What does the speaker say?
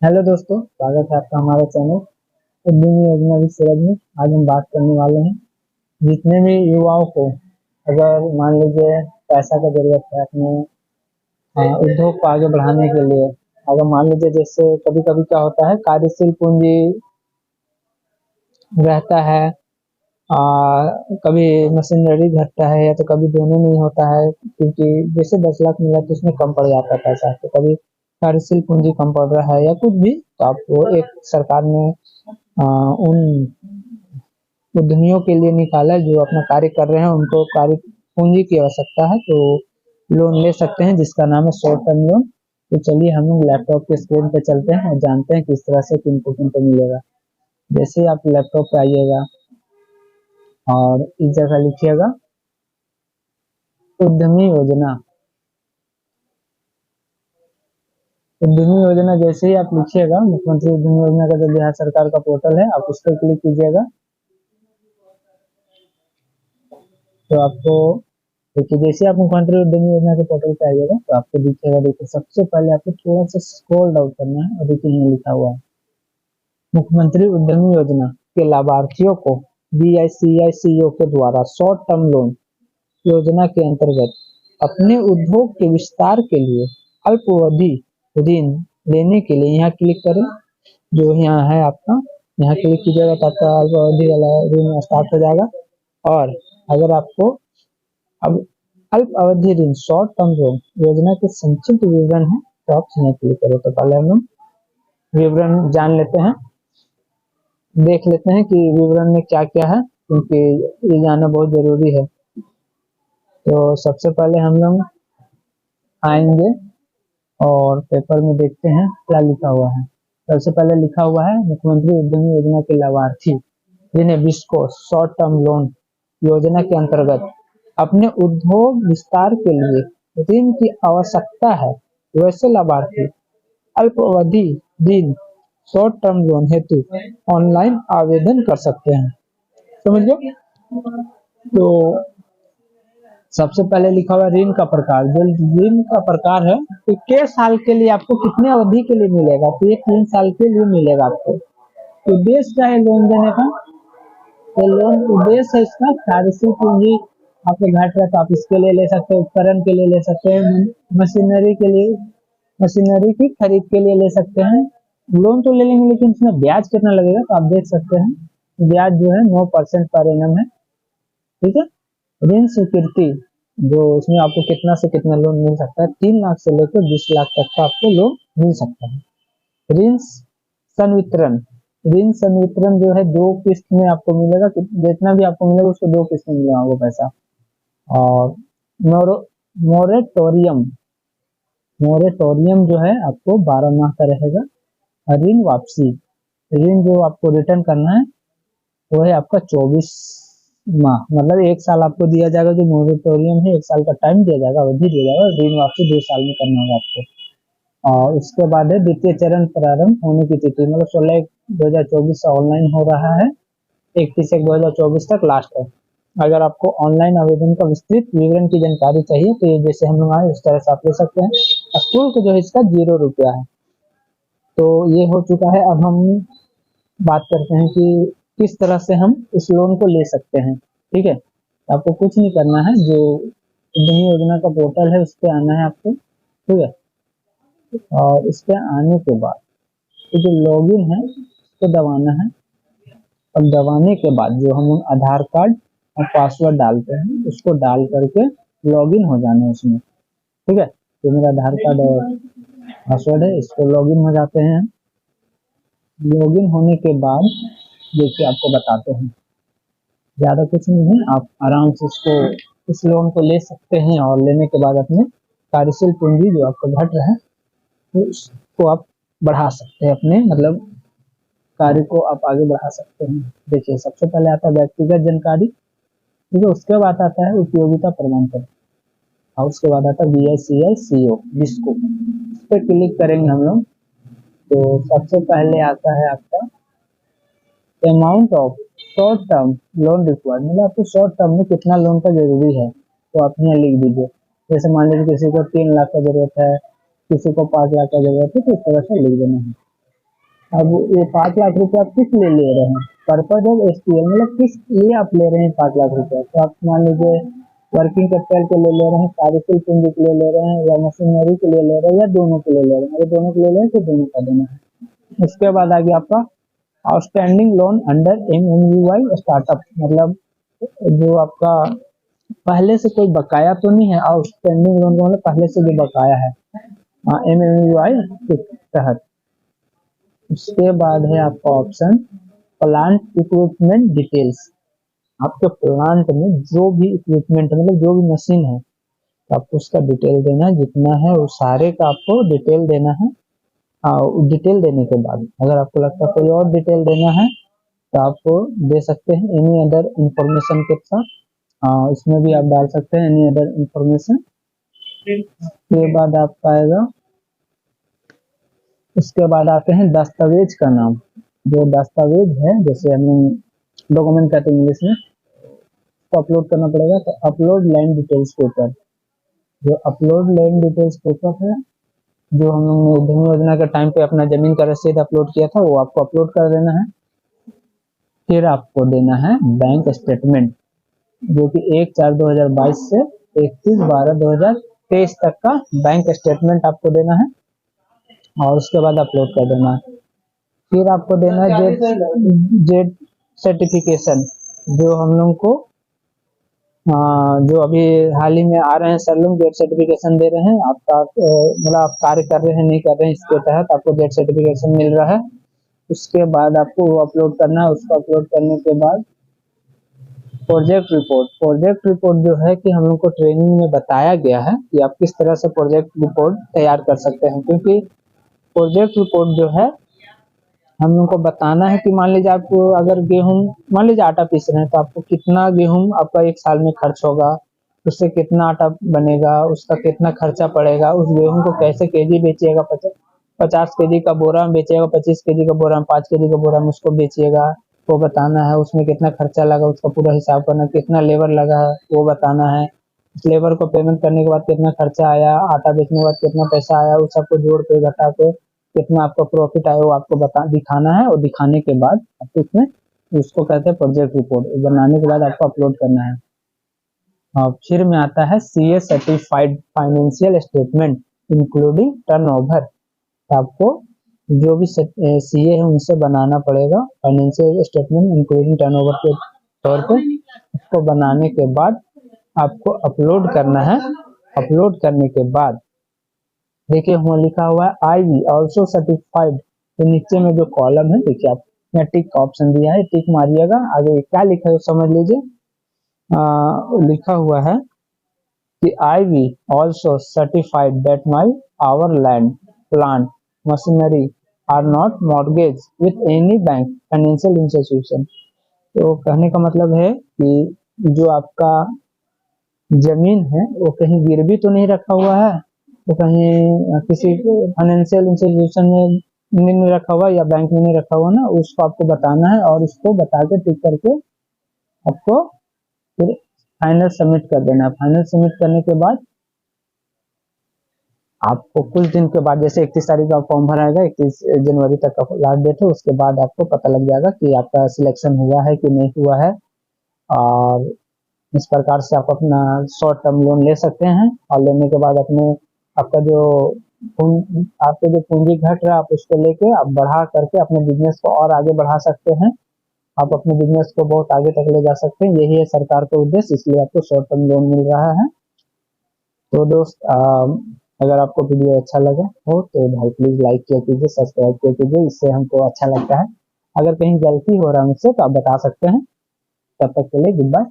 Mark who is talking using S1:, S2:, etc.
S1: Hello दोस्तों, स्वागत है आपका हमारे चैनल उद्यमी योजना विषय में। आज हम बात करने वाले हैं जितने भी युवाओं को अगर मान लीजिए पैसा का जरूरत है अपने उद्योग को आगे बढ़ाने के लिए। अगर मान लीजिए जैसे कभी कभी क्या होता है, कार्यशील पूंजी रहता है, आ, कभी मशीनरी घटता है या तो कभी दोनों नहीं होता है, क्योंकि जैसे 10 लाख मिला तो उसमें कम पड़ जाता है पैसा, तो कभी कार्यशील पूंजी कम पड़ रहा है या कुछ भी, तो आपको एक सरकार ने उन उद्यमियों के लिए निकाला है जो अपना कार्य कर रहे हैं, उनको कार्य पूंजी की आवश्यकता है तो लोन ले सकते हैं, जिसका नाम है शॉर्ट टर्म लोन। तो चलिए हम लोग लैपटॉप के स्क्रीन पे चलते हैं और जानते हैं किस तरह से किनको मिलेगा। जैसे ही आप लैपटॉप पे आइएगा और इस जगह लिखिएगा उद्यमी योजना। उद्यमी योजना जैसे ही आप लिखिएगा, मुख्यमंत्री उद्यमी योजना का जो बिहार सरकार का पोर्टल है, आप उस पर क्लिक कीजिएगा तो आपको देखिए, जैसे आप मुख्यमंत्री उद्यमी योजना के पोर्टल पे आइएगा तो आपको दिखेगा। देखिए, सबसे पहले आपको थोड़ा सा स्क्रॉल डाउन करना है और देखिए यहाँ लिखा हुआ है मुख्यमंत्री उद्यमी योजना के लाभार्थियों को BICICO के द्वारा शॉर्ट टर्म लोन योजना के अंतर्गत अपने उद्योग के विस्तार के लिए अल्पावधि ऋण लेने के लिए यहाँ क्लिक करें। जो यहाँ है आपका, यहाँ क्लिक कीजिएगा तो आपका अल्पावधि वाला ऋण स्टार्ट हो जाएगा। और अगर आपको अब अल्प अवधि ऋण शॉर्ट टर्म लोन योजना के संक्षिप्त विवरण है तो आप यहाँ क्लिक करो। तो पहले हम लोग विवरण जान लेते हैं, देख लेते हैं कि विवरण में क्या क्या है, क्योंकि ये जानना बहुत जरूरी है। तो सबसे पहले हम लोग आएंगे और पेपर में देखते हैं क्या लिखा हुआ है। सबसे पहले लिखा हुआ है मुख्यमंत्री उद्यमी योजना के लाभार्थी जिन्हें बिस्को शॉर्ट टर्म लोन योजना के अंतर्गत अपने उद्योग विस्तार के लिए ऋण की आवश्यकता है, वैसे लाभार्थी अल्प अवधि ऋण शॉर्ट टर्म लोन हेतु ऑनलाइन आवेदन कर सकते हैं। समझ गए? तो सबसे पहले लिखा हुआ ऋण का प्रकार। जो ऋण का प्रकार है तो कितने साल के लिए आपको कितने अवधि के लिए मिलेगा, तो ये 3 साल के लिए मिलेगा आपको। उद्देश्य क्या है लोन देने का? तो लोन उद्देश्य है इसका कार्यशील पूंजी आपके घट रहा है तो आप इसके लिए ले सकते हैं, उपकरण के लिए ले सकते हैं, मशीनरी के लिए, मशीनरी की खरीद के लिए ले सकते हैं। लोन तो ले लेंगे लेकिन इसमें ब्याज कितना लगेगा तो आप देख सकते हैं, ब्याज जो है 9% पर एनम है। ठीक है। ऋण स्वीकृति, जो उसमें आपको कितना से कितना लोन मिल सकता है, 3 लाख से लेकर 20 लाख तक का आपको लोन मिल सकता है। ऋण संवितरण, ऋण संवितरण जो है 2 किस्त में आपको मिलेगा, जितना भी आपको मिलेगा उसको 2 किस्त में मिलेगा वो पैसा। और मोरेटोरियम, मोरेटोरियम जो है आपको 12 माह का रहेगा। और ऋण वापसी, ऋण जो आपको रिटर्न करना है वो है आपका 24 माह, मतलब 1 साल आपको दिया जाएगा। जो मोरेटोरियम है 1 साल का टाइम दिया जाएगा, अवधि दिया जाएगा। ऋण वापसी 2 साल में करना होगा आपको। और उसके बाद है द्वितीय चरण प्रारंभ होने की तिथि, मतलब 16/1/2024 से ऑनलाइन हो रहा है, 31/1/2024 तक लास्ट है। अगर आपको ऑनलाइन आवेदन का विस्तृत विवरण की जानकारी चाहिए तो ये जैसे हम लोग आए उस तरह से आप ले सकते हैं। शुल्क जो है इसका 0 रुपया है। तो ये हो चुका है। अब हम बात करते हैं कि किस तरह से हम इस लोन को ले सकते हैं। ठीक है, तो आपको कुछ नहीं करना है, जो उद्यमी योजना का पोर्टल है उस पर आना है आपको। ठीक है, और इस पे आने के बाद तो जो लॉगिन है उसको दबाना है। और दबाने के बाद जो हम आधार कार्ड और पासवर्ड डालते हैं उसको डाल करके लॉगिन हो जाना है उसमें। ठीक है, तो मेरा आधार कार्ड और पासवर्ड है, इसको लॉगिन हो जाते हैं। लॉगिन होने के बाद देखिए आपको बताते हैं, ज्यादा कुछ नहीं है, आप आराम से इसको इस लोन को ले सकते हैं। और लेने के बाद अपने कार्यशील पूंजी जो आपका घट रहा है तो उसको आप बढ़ा सकते हैं, अपने मतलब कार्य को आप आगे बढ़ा सकते हैं। देखिए, सबसे पहले आता है व्यक्तिगत जानकारी। ठीक है, उसके बाद आता है उपयोगिता प्रमाण पत्र, और उसके बाद आता है BICICO जिसको इस पर क्लिक करेंगे हम लोग तो सबसे पहले आता है आपका amount of short term loan required, मतलब आपको शॉर्ट टर्म में कितना लोन का जरूरी है तो आप यहाँ लिख दीजिए। जैसे मान लीजिए किसी को 3 लाख का जरूरत है, किसी को 5 लाख का जरूरत है, तो इस तरह से लिख देना है। अब ये 5 लाख रुपए आप किस लिए ले रहे हैं? पर्पज ऑफ एसटीएल मतलब किस लिए आप ले रहे हैं 5 लाख रुपए? तो आप मान लीजिए वर्किंग कैपिटल के लिए ले रहे हैं, कार्यशील पूंजी के लिए ले रहे हैं, या मशीनरी के लिए ले रहे हैं, या दोनों के लिए ले रहे हैं। अगर दोनों के लिए ले रहे हैं तो दोनों का देना है। उसके बाद आ गया आपका आउटस्टैंडिंग लोन अंडर एमएमयूआई स्टार्टअप, मतलब जो आपका पहले से कोई बकाया तो नहीं है। आउटस्टैंडिंग लोन का मतलब पहले से जो बकाया है एमएमयूआई के तहत। उसके बाद है आपका ऑप्शन प्लांट इक्विपमेंट डिटेल्स। आपके प्लांट में जो भी इक्विपमेंट मतलब जो भी मशीन है तो आपको उसका डिटेल देना है, जितना है वो सारे का आपको डिटेल देना है। डिटेल देने के बाद अगर आपको लगता है कोई और डिटेल देना है तो आप दे सकते हैं एनी अदर इंफॉर्मेशन के साथ। इसमें भी आप डाल सकते हैं एनी अदर इंफॉर्मेशन। उसके बाद आपका आएगा, उसके बाद आते हैं दस्तावेज का नाम। जो दस्तावेज है जैसे हम डॉक्यूमेंट कहते हैं इंग्लिश में, तो अपलोड करना पड़ेगा। तो अपलोड लैंड डिटेल्स पेपर, जो अपलोड लैंड डिटेल्स पेपर है जो हम लोग ने उद्यमी योजना के टाइम पे अपना जमीन का रसीद अपलोड किया था वो आपको अपलोड कर देना है। फिर आपको देना है बैंक स्टेटमेंट, जो कि 1/4/2022 से 31/12/2023 तक का बैंक स्टेटमेंट आपको देना है और उसके बाद अपलोड कर देना है। फिर आपको देना है जेड सर्टिफिकेशन, जो हम लोग को जो अभी हाल ही में आ रहे हैं सर लोग जेड सर्टिफिकेशन दे रहे हैं। आपका मतलब आप कार्य कर रहे हैं नहीं कर रहे हैं इसके तहत आपको जेड सर्टिफिकेशन मिल रहा है। उसके बाद आपको वो अपलोड करना है। उसको अपलोड करने के बाद प्रोजेक्ट रिपोर्ट, प्रोजेक्ट रिपोर्ट जो है कि हम लोग को ट्रेनिंग में बताया गया है कि आप किस तरह से प्रोजेक्ट रिपोर्ट तैयार कर सकते हैं। क्योंकि प्रोजेक्ट रिपोर्ट जो है हम लोग को बताना है कि मान लीजिए आपको अगर गेहूं, मान लीजिए आटा पीस रहे हैं तो आपको कितना गेहूं आपका 1 साल में खर्च होगा, उससे कितना आटा बनेगा, उसका कितना खर्चा पड़ेगा, उस गेहूं को कैसे केजी बेचिएगा, 50 केजी का बोरा में बेचिएगा, 25 केजी का बोरा में, 5 केजी का बोरा में उसको बेचिएगा, वो बताना है। उसमें कितना खर्चा लगा उसका पूरा हिसाब करना, कितना लेबर लगा है वो बताना है। उस लेबर को पेमेंट करने के बाद कितना खर्चा आया, आटा बेचने के बाद कितना पैसा आया, उस सबको जोड़ के घटा के कितना आपका प्रॉफिट आया वो आपको बता दिखाना है। और दिखाने के बाद आपको इसमें उसको कहते हैं प्रोजेक्ट रिपोर्ट, बनाने के बाद आपको अपलोड करना है। फिर में आता है CA certified financial statement including turnover. आपको जो भी सीए है उनसे बनाना पड़ेगा फाइनेंशियल स्टेटमेंट इंक्लूडिंग टर्नओवर के तौर पे। उसको बनाने के बाद आपको अपलोड करना है। अपलोड करने के बाद देखिए वहाँ लिखा हुआ है आई वी ऑल्सो सर्टिफाइड, तो नीचे में जो कॉलम है देखिए आप यहाँ टिक का ऑप्शन दिया है, टिक मारिएगा। आगे क्या लिखा है समझ लीजिए। लिखा हुआ है कि I we also certified that my our land plant machinery are not mortgage with any bank financial institution. तो कहने का मतलब है कि जो आपका जमीन है वो कहीं गिरवी तो नहीं रखा हुआ है, तो कहीं किसी फाइनेंशियल इंस्टीट्यूशन में नहीं रखा हुआ या बैंक में नहीं रखा हुआ ना, उसको आपको बताना है। और उसको बता के टिक करके आपको फिर फाइनल सबमिट कर देना है। फाइनल सबमिट करने के बाद आपको कुछ दिन के बाद जैसे 31 तारीख का फॉर्म भराएगा, 31 जनवरी तक का लास्ट डेट है, उसके बाद आपको पता लग जाएगा कि आपका सिलेक्शन हुआ है कि नहीं हुआ है। और इस प्रकार से आप अपना शॉर्ट टर्म लोन ले सकते हैं। और लेने के बाद अपने आपका जो आपके जो पूंजी घट रहा है आप उसको लेके आप बढ़ा करके अपने बिजनेस को और आगे बढ़ा सकते हैं। आप अपने बिजनेस को बहुत आगे तक ले जा सकते हैं। यही है सरकार का उद्देश्य, इसलिए आपको शॉर्ट टर्म लोन मिल रहा है। तो दोस्त अगर आपको वीडियो अच्छा लगा हो तो भाई प्लीज लाइक किया कीजिए, सब्सक्राइब किया कीजिए, इससे हमको अच्छा लगता है। अगर कहीं गलती हो रहा है मुझसे तो आप बता सकते हैं। तब तक के लिए गुड बाय।